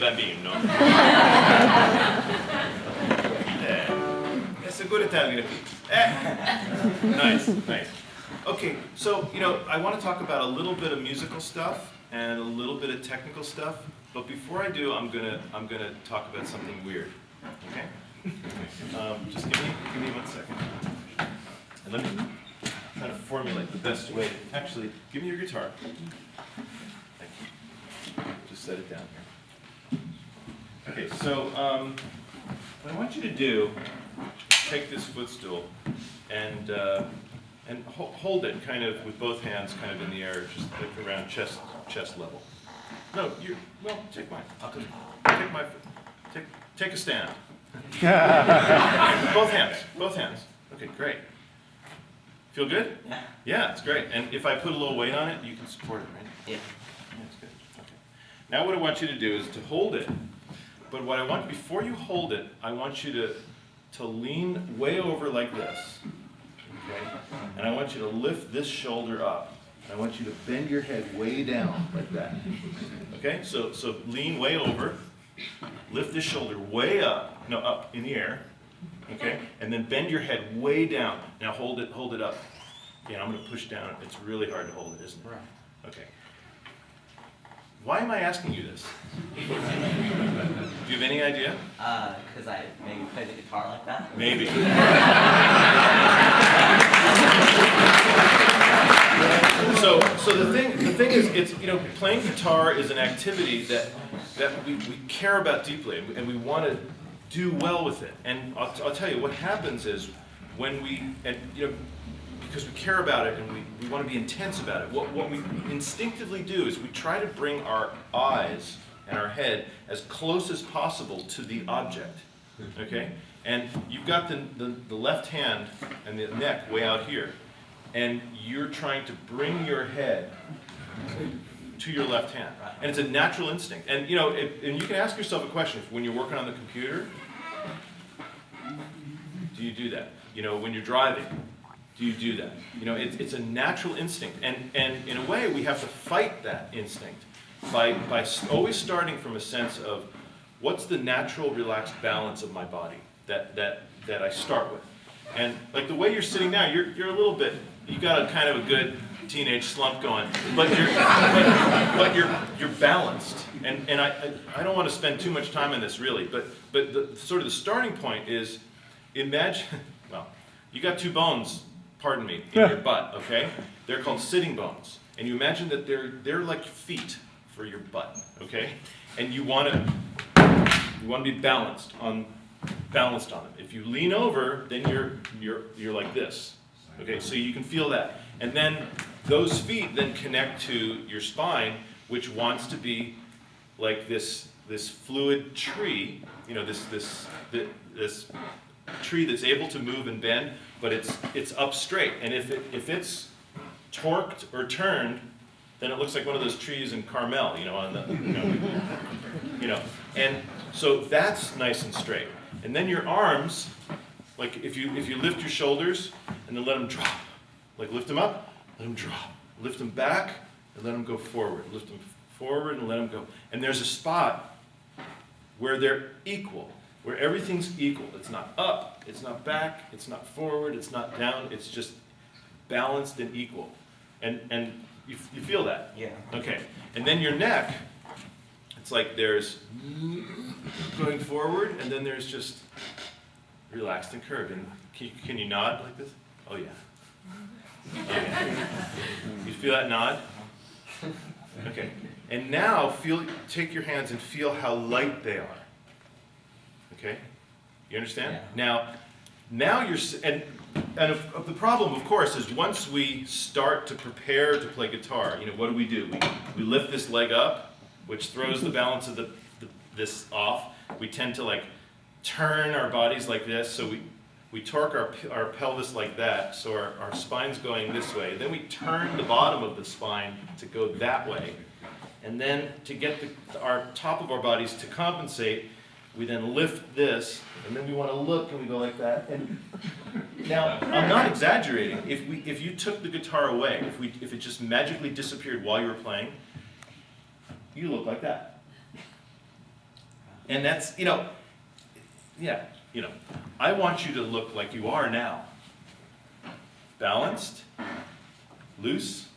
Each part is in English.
bambino. Segura Italian. Nice, nice. Okay, so, I want to talk about a little bit of musical stuff and a little bit of technical stuff, but before I do, I'm gonna talk about something weird. Okay? Just give me 1 second. And let me try to formulate the best way. Actually, give me your guitar. Thank you. Just set it down here. Okay, so what I want you to do, take this footstool and hold it kind of with both hands kind of in the air, just like around chest level. No, take mine. Take my foot. Take a stand. Both hands. Okay, great. Feel good? Yeah. Yeah, it's great. And if I put a little weight on it, you can support it, right? Yeah. That's good. Okay. Now what I want you to do is to hold it. But what I want, before you hold it, I want you to lean way over like this. Okay? And I want you to lift this shoulder up. I want you to bend your head way down like that. Okay? So lean way over. Lift this shoulder way up. No, up in the air. Okay? And then bend your head way down. Now hold it up. Okay, I'm going to push down. It's really hard to hold it, isn't it? Right. Okay. Why am I asking you this? Do you have any idea? Because I maybe play the guitar like that. Maybe. So the thing is, it's playing guitar is an activity that we care about deeply, and we want to do well with it. And I'll tell you what happens is when because we care about it and we want to be intense about it, what we instinctively do is we try to bring our eyes and our head as close as possible to the object. Okay? And you've got the left hand and the neck way out here, and you're trying to bring your head to your left hand. And it's a natural instinct. And and you can ask yourself a question when you're working on the computer. Do you do that? When you're driving, do you do that? It's a natural instinct. And in a way, we have to fight that instinct by always starting from a sense of what's the natural, relaxed balance of my body that I start with. And like the way you're sitting now, you're a little bit, you got a kind of a good teenage slump going, but you're balanced. And I don't want to spend too much time on this really, but the sort of the starting point is, imagine, well, you got two bones, pardon me, in your butt, okay? They're called sitting bones. And you imagine that they're like feet for your butt, okay? And you want to be balanced on them. If you lean over, then you're like this. Okay, so you can feel that. And then those feet then connect to your spine, which wants to be like this fluid tree, this tree that's able to move and bend, but it's up straight. And if it's torqued or turned, then it looks like one of those trees in Carmel, on the And so that's nice and straight. And then your arms, like if you lift your shoulders and then let them drop, like lift them up, let them drop, lift them back and let them go forward, lift them forward and let them go. And there's a spot where they're equal, where everything's equal. It's not up, it's not back, it's not forward, it's not down, it's just balanced and equal. And you feel that? Yeah. Okay. And then your neck, it's like there's going forward, and then there's just relaxed and curved. And can you nod like this? Oh yeah. Yeah. You feel that nod? Okay. And now take your hands and feel how light they are. Okay? You understand? Yeah. Now you're, and the problem, of course, is once we start to prepare to play guitar, what do? We lift this leg up, which throws the balance of this off. We tend to turn our bodies like this, so we torque our pelvis like that, so our spine's going this way. Then we turn the bottom of the spine to go that way. And then to get our top of our bodies to compensate, we then lift this, and then we want to look, and we go like that. And now, I'm not exaggerating. If you took the guitar away, if it just magically disappeared while you were playing, you look like that. And that's, you know, yeah, you know, I want you to look like you are now. Balanced, loose,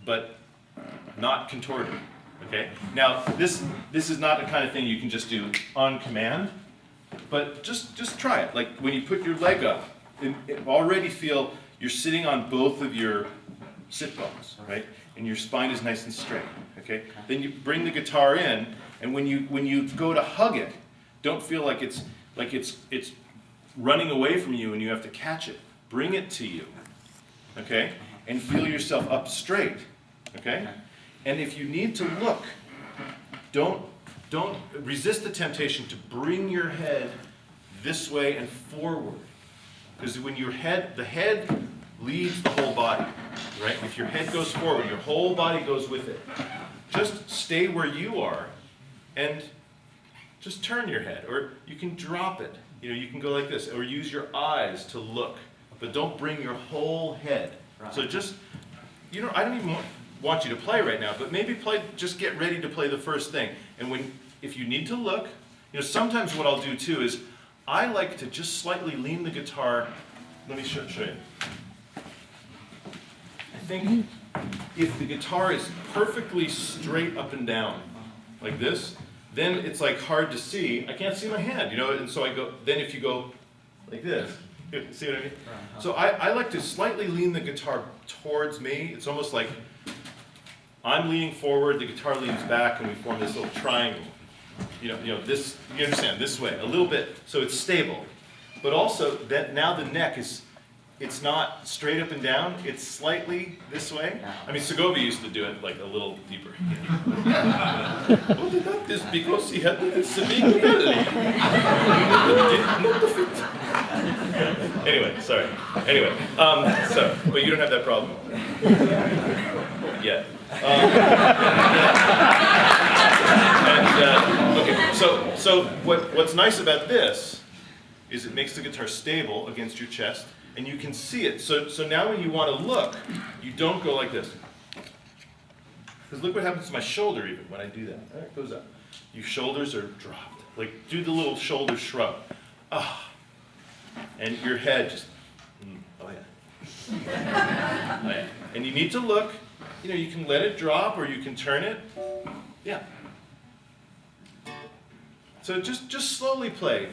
but not contorted, okay? Now, this is not the kind of thing you can just do on command, but just try it. Like when you put your leg up, already feel you're sitting on both of your sit bones, right? And your spine is nice and straight, okay? Then you bring the guitar in, and when you go to hug it, don't feel like it's running away from you and you have to catch it. Bring it to you, okay? And feel yourself up straight, okay? And if you need to look, don't resist the temptation to bring your head this way and forward. Because when the head leads the whole body, right? If your head goes forward, your whole body goes with it. Just stay where you are and just turn your head, or you can drop it. You know, you can go like this, or use your eyes to look, but don't bring your whole head. Right. So just, you know, I don't even want you to play right now, but maybe just get ready to play the first thing. And if you need to look, you know, sometimes what I'll do too is, I like to just slightly lean the guitar. Let me show you. I think if the guitar is perfectly straight up and down, like this, then it's like hard to see. I can't see my hand, you know, and so I go, then if you go like this, see what I mean? So I like to slightly lean the guitar towards me. It's almost like I'm leaning forward, the guitar leans back, and we form this little triangle. You know, this, you understand, this way, a little bit, so it's stable. But also, that now the neck it's not straight up and down, it's slightly this way. I mean, Segovia used to do it like a little deeper. Well, they got this because he had this big belly. Anyway, sorry. Anyway, but you don't have that problem yet. Okay, so what's nice about this is it makes the guitar stable against your chest, and you can see it. So now when you want to look, you don't go like this. Because look what happens to my shoulder even when I do that. Right, it goes up. Your shoulders are dropped. Like, do the little shoulder shrug. Ah. And your head just, oh yeah. Oh yeah. And you need to look. You know, you can let it drop or you can turn it. Yeah. So just slowly play.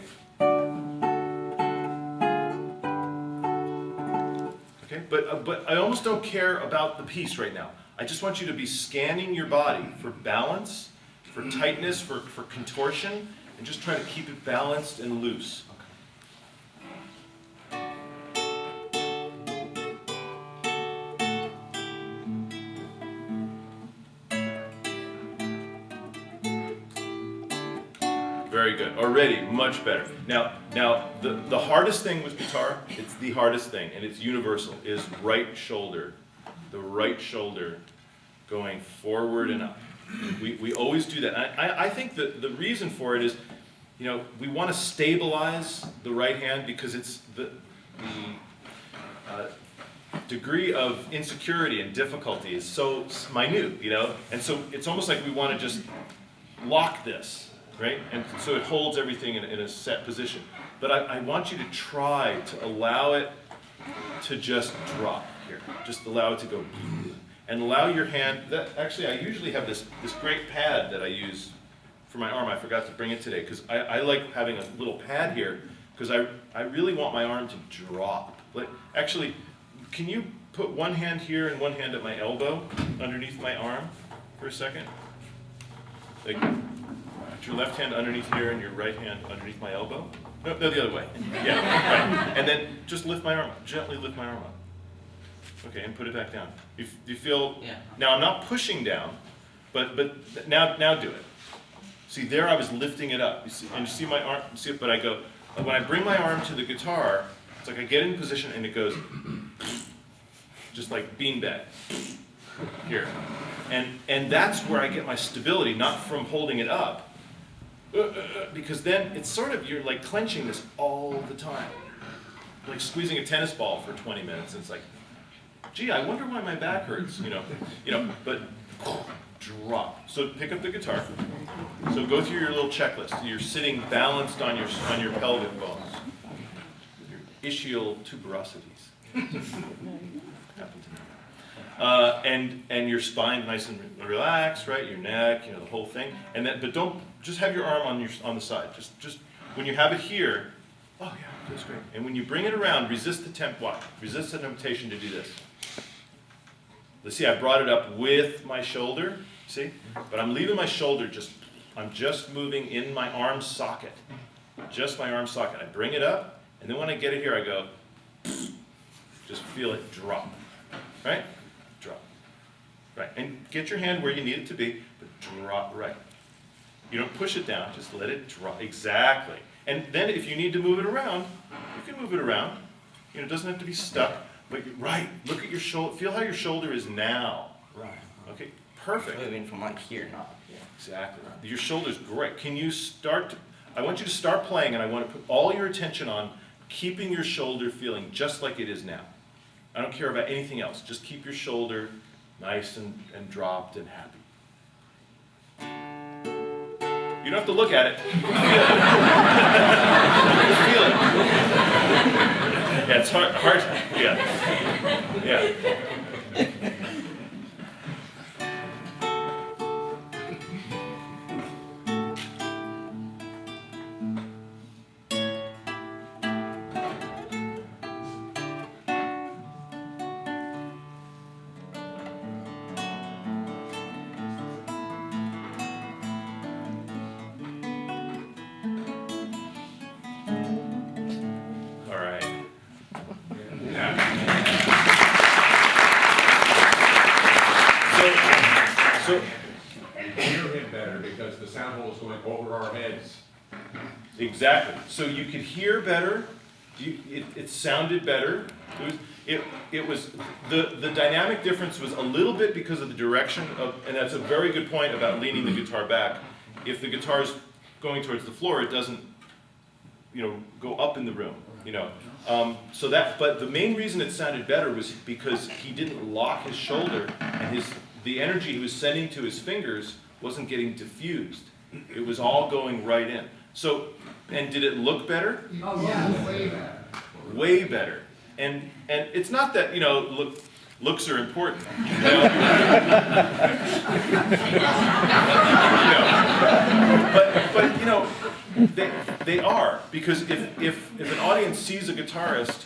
Okay, but I almost don't care about the piece right now. I just want you to be scanning your body for balance, for tightness, for contortion, and just try to keep it balanced and loose. Very good. Already much better. Now the hardest thing with guitar, it's the hardest thing, and it's universal, is right shoulder. The right shoulder going forward and up. We always do that. I think that the reason for it is, you know, we want to stabilize the right hand because it's the degree of insecurity and difficulty is so minute, you know, and so it's almost like we want to just lock this. Right? And so it holds everything in a set position. But I want you to try to allow it to just drop here. Just allow it to go. And allow your hand, actually I usually have this great pad that I use for my arm. I forgot to bring it today because I like having a little pad here because I really want my arm to drop. Like, actually, can you put one hand here and one hand at my elbow underneath my arm for a second? Like, your left hand underneath here and your right hand underneath my elbow. No, the other way. Yeah, right. And then just lift my arm up. Gently lift my arm up. Okay, and put it back down. You feel? Yeah. Now I'm not pushing down, but now do it. See, there I was lifting it up. You see, and you see my arm. See, but I go when I bring my arm to the guitar. It's like I get in position and it goes just like beanbag here, and that's where I get my stability, not from holding it up. Because then it's sort of, you're like clenching this all the time. Like squeezing a tennis ball for 20 minutes. And it's like, gee, I wonder why my back hurts, you know, but drop. So pick up the guitar. So go through your little checklist. You're sitting balanced on your pelvic bones. Your ischial tuberosities. Happen to me. And your spine nice and relaxed, right? Your neck, the whole thing. And then, but don't just have your arm on the side. Just when you have it here, oh yeah, that's great. And when you bring it around, resist the temptation to do this. Let's see, I brought it up with my shoulder, see? But I'm leaving my shoulder I'm just moving in my arm socket. Just my arm socket. I bring it up, and then when I get it here, I go, just feel it drop. Right? Drop. Right. And get your hand where you need it to be, but drop right. You don't push it down, just let it drop. Exactly. And then if you need to move it around, you can move it around. It doesn't have to be stuck. But right, look at your shoulder. Feel how your shoulder is now. Right. Okay, perfect. Moving from like here, not here. Exactly. Your shoulder's great. Can you I want you to start playing, and I want to put all your attention on keeping your shoulder feeling just like it is now. I don't care about anything else. Just keep your shoulder nice and dropped and happy. You don't have to look at it. You can feel it. Feel it. Yeah, it's hard. Yeah. So hear him better because the sound hole is going over our heads. exactly. So you could hear better. It sounded better. It was the dynamic difference was a little bit because of the direction of, and that's a very good point about leaning the guitar back. If the guitar is going towards the floor, it doesn't, go up in the room. But the main reason it sounded better was because he didn't lock his shoulder, and the energy he was sending to his fingers wasn't getting diffused. It was all going right in. So, and did it look better? Oh, yeah, way better. Way better. And it's not that, looks are important. But they are, because if an audience sees a guitarist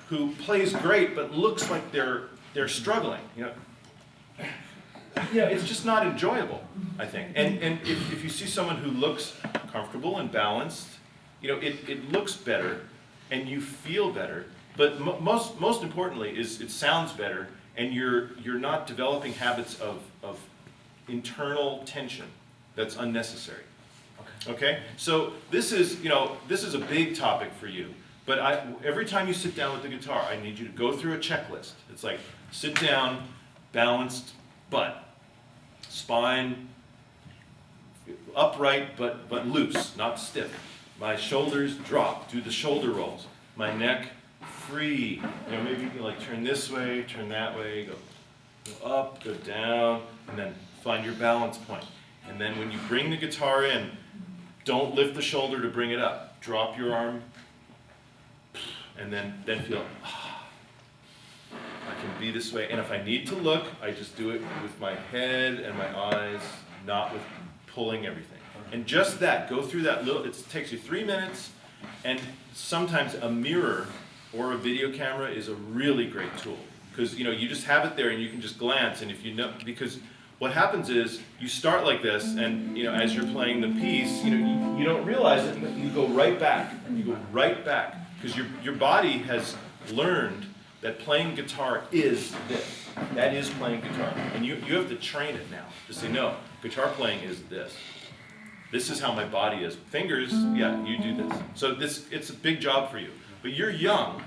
who plays great but looks like they're struggling, it's just not enjoyable, I think. And if you see someone who looks comfortable and balanced, it looks better and you feel better. But most importantly is it sounds better, and you're not developing habits of internal tension that's unnecessary. Okay? So this is a big topic for you. But every time you sit down with the guitar, I need you to go through a checklist. It's like sit down, balanced butt, spine upright but loose, not stiff. My shoulders drop, do the shoulder rolls. My neck free. Maybe you can turn this way, turn that way, go up, go down, and then find your balance point. And then when you bring the guitar in, don't lift the shoulder to bring it up. Drop your arm, and then feel, I can be this way. And if I need to look, I just do it with my head and my eyes, not with pulling everything. And just that, go through that it takes you 3 minutes, and sometimes a mirror or a video camera is a really great tool. Because you just have it there and you can just glance, and if because what happens is you start like this, and as you're playing the piece, you don't realize it, but you go right back. You go right back because your body has learned that playing guitar is this. That is playing guitar, and you have to train it now to say no. Guitar playing is this. This is how my body is. Fingers, yeah, you do this. So it's a big job for you, but you're young,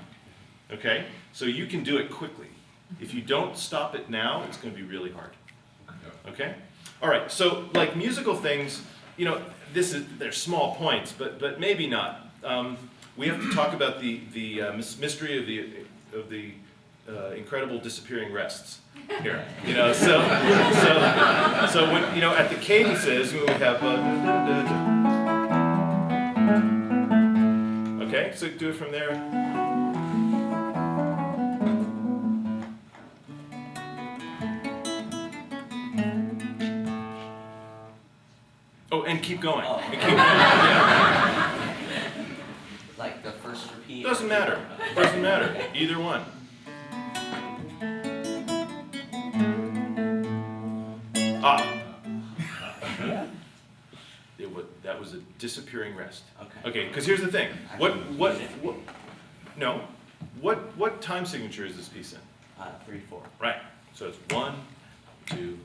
okay? So you can do it quickly. If you don't stop it now, it's going to be really hard. Okay? All right, so like musical things, they're small points, but maybe not. We have to talk about the mystery of the incredible disappearing rests here. You know, so when, you know, at the cadences, we have, okay, so do it from there. Oh, and keep going. Oh. And keep going. Yeah. Like the first repeat. Doesn't matter. Doesn't matter. Either one. Ah. That was a disappearing rest. Okay. Okay, because here's the thing. What? No. What time signature is this piece in? 3/4. Right. So it's 1, 2.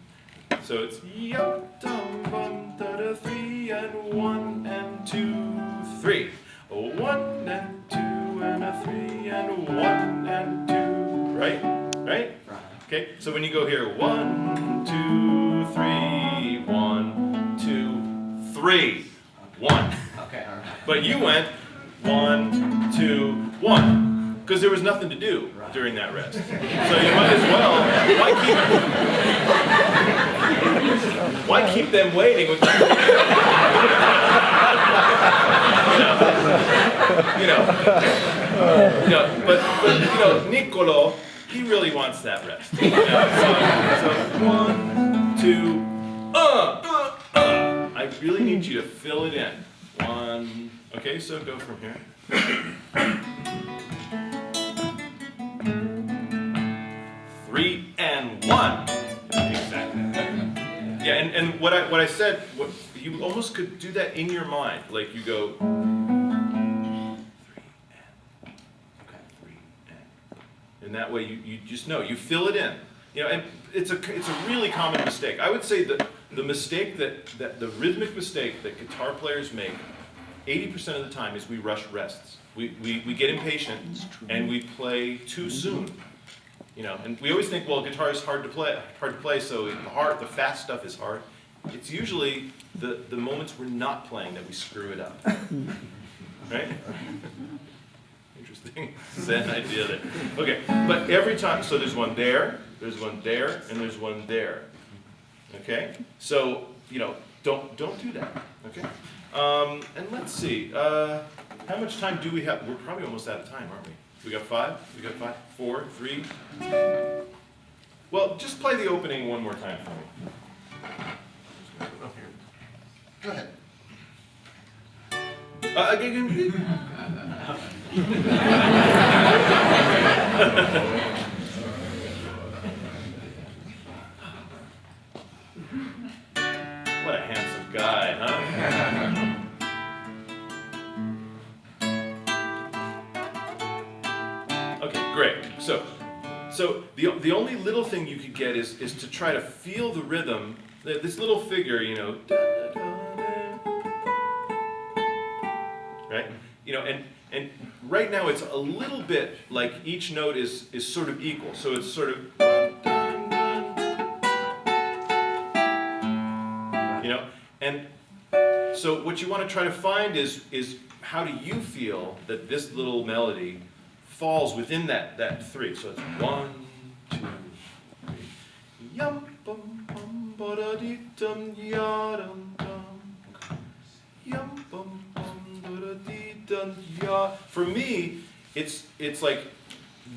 So it's yum dum bum da da 3 and 1 and 2 3. 1 and 2 and a 3 and 1 and 2. Right? Right? Right. Okay. So when you go here, 1 2 3 1 2 3 1. Okay. All right. But you went 1 2 1. Because there was nothing to do during that rest. So you might as well, why keep them waiting with but you know, Niccolo, he really wants that rest. So 1 2 I really need you to fill it in. 1. Okay, so go from here. 3 and 1. Exactly. Yeah, and what I said, you almost could do that in your mind. Like you go 3 and, okay, 3 and that way you just know, you fill it in. You know, and it's a really common mistake. I would say that the mistake that the rhythmic mistake that guitar players make 80% of the time is we rush rests. We get impatient and we play too soon. You know, and we always think, well, guitar is hard to play, so the fast stuff is hard. It's usually the moments we're not playing that we screw it up. Right? Interesting Zen idea there. Okay, but every time, so there's one there, and there's one there. Okay? So, you know, don't do that. Okay? And let's see, how much time do we have? We're probably almost out of time, aren't we? We got 5? We got 5? 4? 3? Well, just play the opening one more time for me. Go ahead. What a handsome guy, huh? Okay, great. So the only little thing you could get is to try to feel the rhythm. This little figure, you know, right? You know, and right now it's a little bit like each note is sort of equal. So it's sort of, you know, and so what you want to try to find is how do you feel that this little melody falls within that 3. So it's 1, 2, 3. Yum bum bum ba da dee dum ya dum dum. Yum bum bum ba da dee dum ya. For me, it's like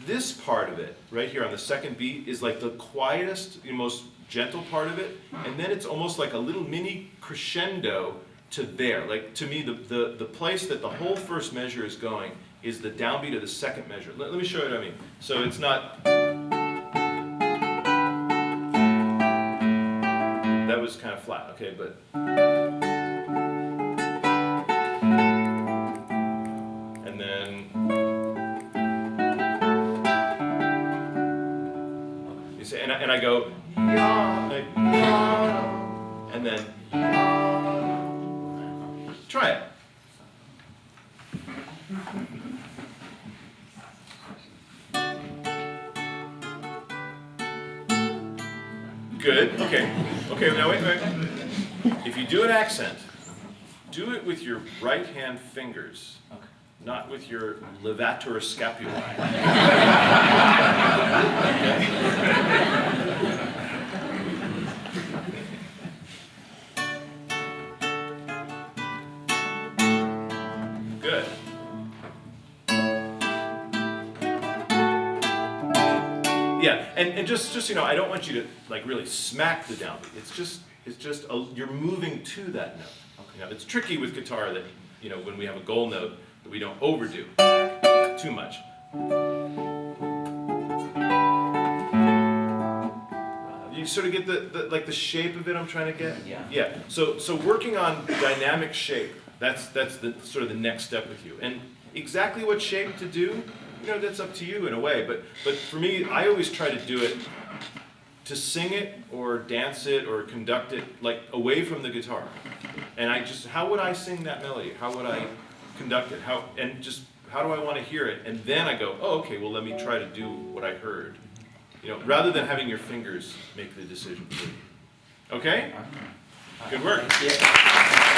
this part of it right here on the second beat is like the quietest, the most gentle part of it, and then it's almost like a little mini crescendo to there. Like to me, the place that the whole first measure is going is the downbeat of the second measure. Let me show you what I mean. So it's not. That was kind of flat, okay, but. And then. You see, and I go. And then. Try it. Good. Okay. Okay. Now wait. If you do an accent, do it with your right hand fingers. Okay. not with your levator scapulae. Good. Yeah, and just I don't want you to like really smack the downbeat. It's just you're moving to that note. You know, it's tricky with guitar that when we have a goal note that we don't overdo too much. You sort of get the shape of it I'm trying to get? Yeah. Yeah. So working on dynamic shape, that's the sort of the next step with you. And exactly what shape to do, that's up to you in a way. But for me, I always try to do it to sing it or dance it or conduct it like away from the guitar. And how would I sing that melody? How would I conduct it? How do I want to hear it? And then I go, oh, okay, well, let me try to do what I heard. Rather than having your fingers make the decision for you. Okay? Good work. Yeah.